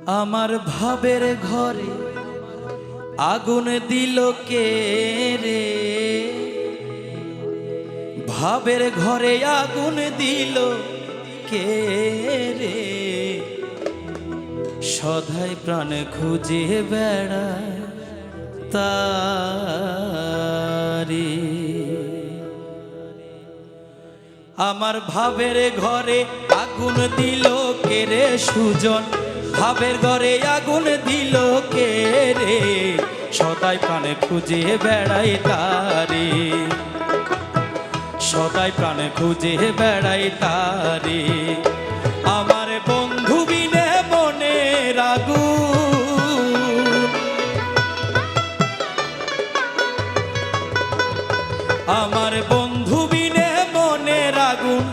আমার ভাবের ঘরে আগুন দিল কে রে, ভাবের ঘরে আগুন দিল কে রে, সদাই প্রাণ খুঁজে বেড়ায় তারি। আমার ভাবের ঘরে আগুন দিল কে রে সুজন, ভাবের ঘরে আগুন দিল কে রে, সদাই প্রাণে খুঁজে বেড়াই তারি, সদাই প্রাণে খুঁজে বেড়াই তারি। আমার বন্ধু বিনে মনের আগুন, আমার বন্ধু বিনে মনের আগুন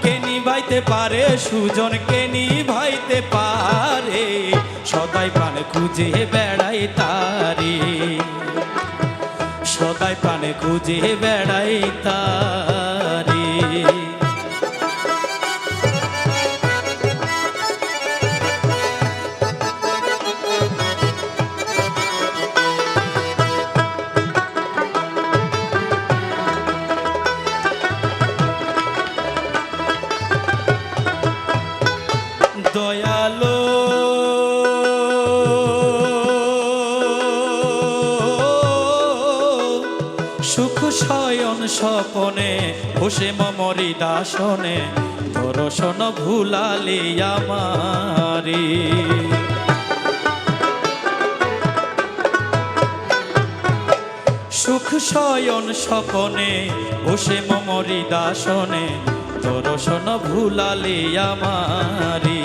কে নিভাইতে পারে সুজন, কে নিভাইতে পারে, সদাই প্রাণে খুঁজে বেড়াই তারি, সদাই প্রাণে খুঁজে বেড়াই তারি। দয়ালো সুখ শয়ন স্বপনে বসে মমরি দাসনে, দর্শন ভুলালি আমারি। সুখ শয়ন স্বপনে বসে মমরি দাসনে, দর্শন ভুলালি আমারি।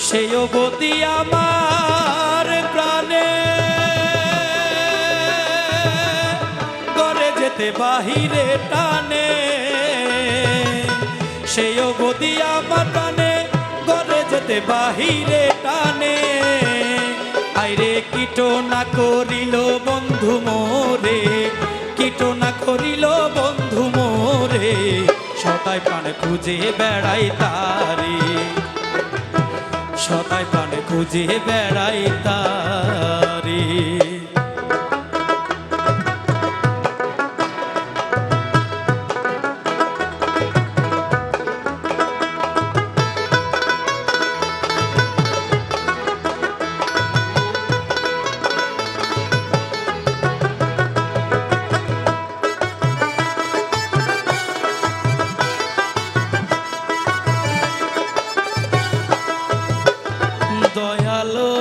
সেই অবধি আমার প্রাণে করে যেতে বাহিরে টানে, সেই অবধি আমার প্রাণে করে যেতে বাহিরে টানে। আইরে কীট না করিল বন্ধু মোরে, কীট না করিল বন্ধু মোরে, সদাই প্রাণে খুঁজে বেড়াই তারি, সদাই প্রাণে খুঁজে বেড়াই তারি। দয়ালো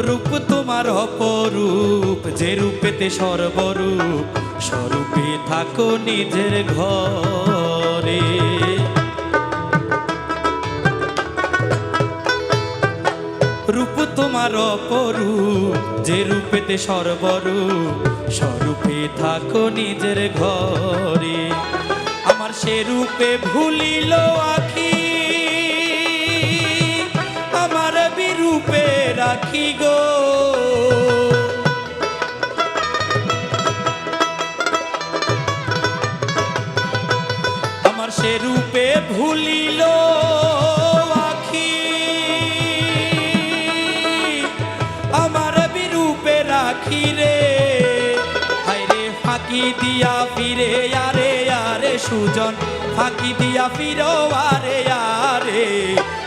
রূপ তোমার অপরূপ, যে রূপেতে সর্বরূপ, স্বরূপে থাকো নিজের ঘরে। রূপ তোমার অপরূপ, যে রূপেতে সর্বরূপ, স্বরূপে থাকো নিজের ঘরে। আমার সে রূপে ভুলিল আখি, আমার বিরূপে রাখি গো। আমার সে রূপে ভুলিল আখি, আমার বিরূপে রাখি রে। হায়রে ফাঁকি দিয়া ফিরে আরে আরে সুজন, ফাঁকি দিয়া ফিরো আরে আরে,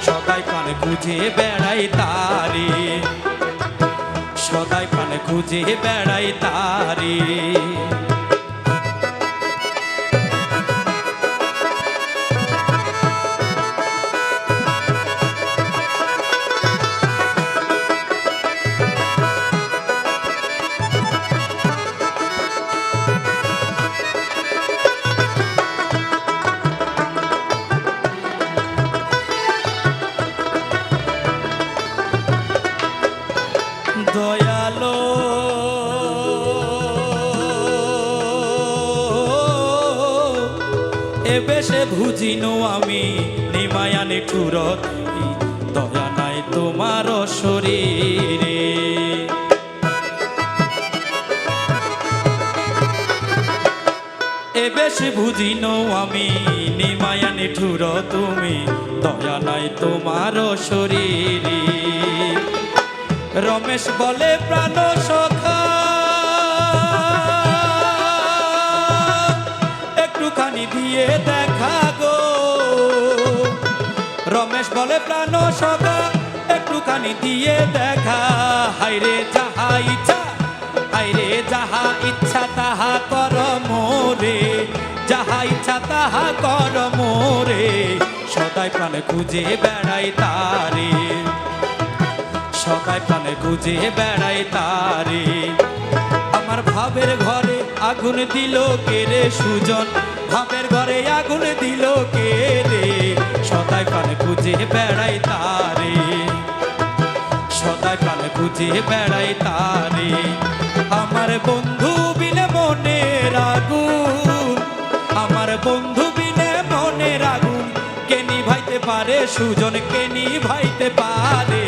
সদাই প্রাণে খুঁজে বেড়াই তারি, সদাই প্রাণে খুঁজে বেড়াই তারি। দয়ালো এ বেশে বুঝিনো আমি নিমায়ানে ঠুরত, দয়া নাই তোমার শরীরে। এ বেশ বুঝিনো আমি নিমায়া নিঠুর তুমি দয়া নাই তোমার শরীরে রমেশ বলে প্রাণ সখা একটুখানি দিয়ে দেখা গো রমেশ বলে প্রাণ সখা একটুখানি দিয়ে দেখা হাইরে যাহা ইচ্ছা হাইরে যাহা ইচ্ছা তাহা কর মোরে যাহা ইচ্ছা তাহা কর মোরে সদাই প্রাণে খুঁজে বেড়াই তারে সদাই প্রাণে খুঁজে বেড়াই তারে আমার ভাবের ঘরে আগুন দিল কে রে সুজন ভাবের ঘরে আগুন দিল কে রে সদাই প্রাণে খুঁজে বেড়াই তারে সদাই প্রাণে খুঁজে বেড়াই তারে আমার বন্ধু বিনে মনের আগুন আমার বন্ধু বিনে মনের আগুন কে নিভাইতে পারে সুজন কে নিভাইতে পারে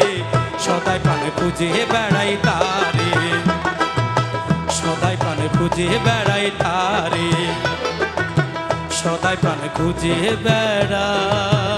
সদাই প্রাণে খুঁজে বেড়াই তারে সদাই প্রাণে খুঁজে বেড়াই তারে সদাই প্রাণে খুঁজে বেড়াই